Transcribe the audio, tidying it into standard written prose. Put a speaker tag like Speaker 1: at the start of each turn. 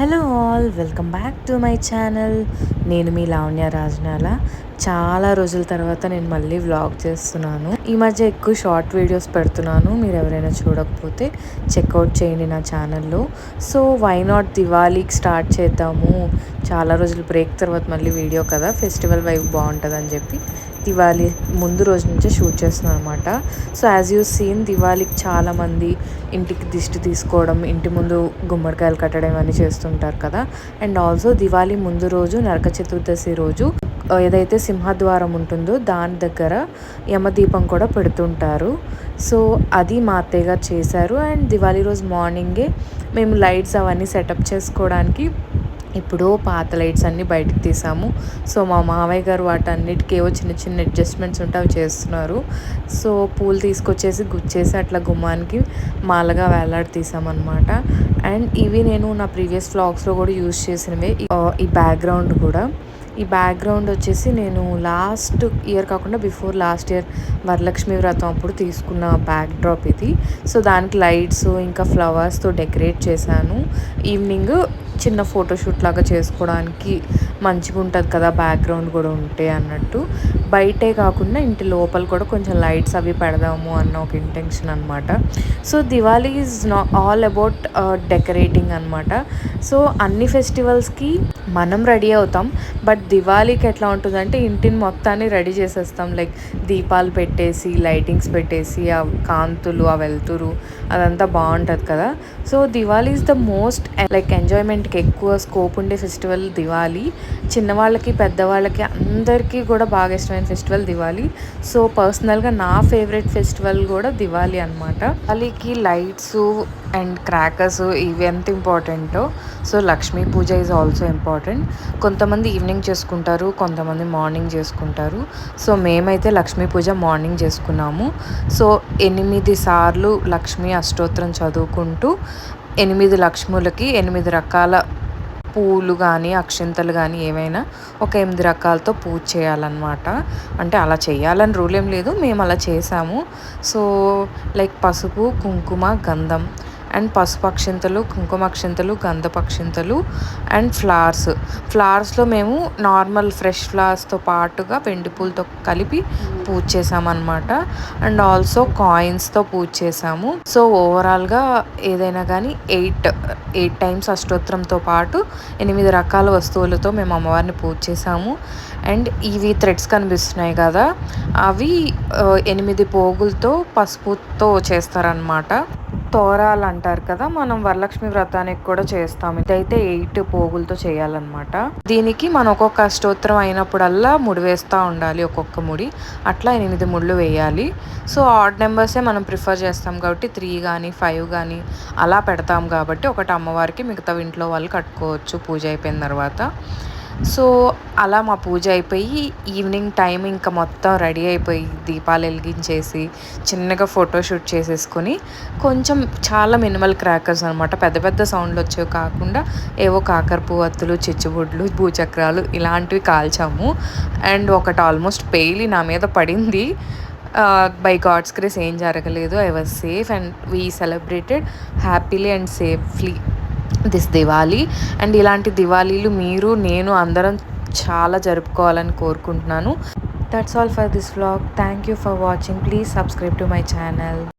Speaker 1: Hello all, welcome back to my channel. నేను మీ లావణ్య రాజనాల. చాలా రోజుల తర్వాత నేను మళ్ళీ వ్లాగ్ చేస్తున్నాను. ఈ మధ్య ఎక్కువ షార్ట్ వీడియోస్ పెడుతున్నాను. మీరు ఎవరైనా చూడకపోతే చెక్అవుట్ చేయండి నా ఛానల్లో. సో వై నాట్ దివాళీకి స్టార్ట్ చేద్దాము. చాలా రోజులు బ్రేక్ తర్వాత మళ్ళీ వీడియో కదా, ఫెస్టివల్ వైబ్ బాగుంటుందని చెప్పి దివాళీ ముందు రోజు నుంచే షూట్ చేస్తున్నాను అనమాట. సో యాజ్ యూ సీన్, దివాళీకి చాలామంది ఇంటికి దిష్టి తీసుకోవడం, ఇంటి ముందు గుమ్మడికాయలు కట్టడం ఇవన్నీ చేస్తుంటారు కదా. అండ్ ఆల్సో దివాళీ ముందు రోజు నరక చతుర్దశి రోజు ఏదైతే సింహద్వారం ఉంటుందో దాని దగ్గర యమదీపం కూడా పెడుతుంటారు. సో అది మా అత్తయ్య గారు చేశారు. అండ్ దివాళీ రోజు మార్నింగే మేము లైట్స్ అవన్నీ సెటప్ చేసుకోవడానికి ఇప్పుడు పాత లైట్స్ అన్నీ బయటకు తీసాము. సో మా మావయ్య గారు వాటన్నిటికీ ఏవో చిన్న చిన్న అడ్జస్ట్మెంట్స్ ఉంటే అవి చేస్తున్నారు. సో పూలు తీసుకొచ్చేసి గుచ్చేసి అట్లా గుమ్మానికి మాలగా వేలాడి తీసామన్నమాట. అండ్ ఇవి నేను నా ప్రీవియస్ వ్లాగ్స్లో కూడా యూజ్ చేసినవే. ఈ బ్యాక్గ్రౌండ్ కూడా, ఈ బ్యాక్గ్రౌండ్ వచ్చేసి నేను లాస్ట్ ఇయర్ కాకుండా బిఫోర్ లాస్ట్ ఇయర్ వరలక్ష్మి వ్రతం అప్పుడు తీసుకున్న బ్యాక్ డ్రాప్ ఇది. సో దానికి లైట్స్ ఇంకా ఫ్లవర్స్తో డెకరేట్ చేశాను. ఈవినింగ్ చిన్న ఫోటోషూట్ లాగా చేసుకోవడానికి మంచిగా ఉంటుంది కదా బ్యాక్గ్రౌండ్ కూడా ఉంటే అన్నట్టు. బయటే కాకుండా ఇంటి లోపల కూడా కొంచెం లైట్స్ అవి పెడదాము అన్న ఒక ఇంటెన్షన్ అనమాట. So Diwali is all about decorating అనమాట. సో అన్ని ఫెస్టివల్స్కి మనం రెడీ అవుతాం, బట్ దివాళీకి ఎట్లా ఉంటుందంటే ఇంటిని మొత్తాన్ని రెడీ చేసేస్తాం. లైక్ దీపాలు పెట్టేసి, లైటింగ్స్ పెట్టేసి, ఆ కాంతులు, ఆ వెలుతురు అదంతా బాగుంటుంది కదా. So Diwali is the most like ఎంజాయ్మెంట్కి ఎక్కువ స్కోప్ ఉండే ఫెస్టివల్ దివాళీ. చిన్నవాళ్ళకి పెద్దవాళ్ళకి అందరికీ కూడా బాగా ఇష్టమైన ఫెస్టివల్ దివాళీ. సో పర్సనల్గా నా ఫేవరెట్ ఫెస్టివల్ కూడా దివాళీ అనమాట. దివాళీకి లైట్స్ అండ్ క్రాకర్స్ ఇవి ఎంత ఇంపార్టెంటో, so Lakshmi Puja is also important. కొంతమంది ఈవినింగ్ చేసుకుంటారు, కొంతమంది మార్నింగ్ చేసుకుంటారు. సో మేమైతే లక్ష్మీ పూజ మార్నింగ్ చేసుకున్నాము. సో 8 సార్లు లక్ష్మీ అష్టోత్తరం చదువుకుంటూ 8 లక్ష్ములకి 8 రకాల పూలు కానీ అక్షింతలు కానీ ఏవైనా ఒక 8 రకాలతో పూజ చేయాలన్నమాట. అంటే అలా చేయాలని రూల్ ఏం లేదు, మేము అలా చేసాము. సో లైక్ పసుపు, కుంకుమ, గంధం అండ్ పసుపు అక్షింతలు, కుంకుమ అక్షింతలు, గంధపు అక్షింతలు అండ్ ఫ్లవర్స్లో మేము నార్మల్ ఫ్రెష్ ఫ్లవర్స్తో పాటుగా వెండి పూలతో కలిపి పూజ చేసామన్నమాట. అండ్ ఆల్సో కాయిన్స్తో పూజ చేసాము. సో ఓవరాల్గా ఏదైనా కానీ 8 టైమ్స్ అష్టోత్తరంతో పాటు 8 రకాల వస్తువులతో మేము అమ్మవారిని పూజ చేసాము. అండ్ ఇవి థ్రెడ్స్ కనిపిస్తున్నాయి కదా, అవి 8 పోగులతో పసుపుతో చేస్తారనమాట. తోరాలు అంటారు కదా, మనం వరలక్ష్మి వ్రతానికి కూడా చేస్తాం. ఇదైతే 8 పోగులతో చేయాలన్నమాట. దీనికి మనం ఒక్కొక్క అష్టోత్తరం అయినప్పుడల్లా ముడి వేస్తూ ఉండాలి, ఒక్కొక్క ముడి. అట్లా 8 ముళ్ళు వేయాలి. సో ఆడ్ నెంబర్సే మనం ప్రిఫర్ చేస్తాం కాబట్టి 3 కానీ 5 కానీ అలా పెడతాం కాబట్టి ఒకటి అమ్మవారికి, మిగతా ఇంట్లో వాళ్ళు కట్టుకోవచ్చు పూజ అయిపోయిన తర్వాత. సో అలా మా పూజ అయిపోయి ఈవినింగ్ టైం ఇంకా మొత్తం రెడీ అయిపోయి దీపాలు వెలిగించేసి చిన్నగా ఫోటోషూట్ చేసేసుకొని కొంచెం చాలా మినిమల్ క్రాకర్స్ అనమాట, పెద్ద పెద్ద సౌండ్లు వచ్చేవి కాకుండా ఏవో కాకర పువ్వొత్తులు, చిచ్చుబుడ్లు, భూచక్రాలు ఇలాంటివి కాల్చాము. అండ్ ఒకటి ఆల్మోస్ట్ పేలి నా మీద పడింది. బై గాడ్స్ గ్రేస్ ఏం జరగలేదు. I was safe and we celebrated happily and safely this Diwali. And ఇలాంటి దివాళీలు మీరు, నేను అందరం చాలా జరుపుకోవాలని కోరుకుంటున్నాను. That's all for this vlog. Thank you for watching. Please subscribe to my channel.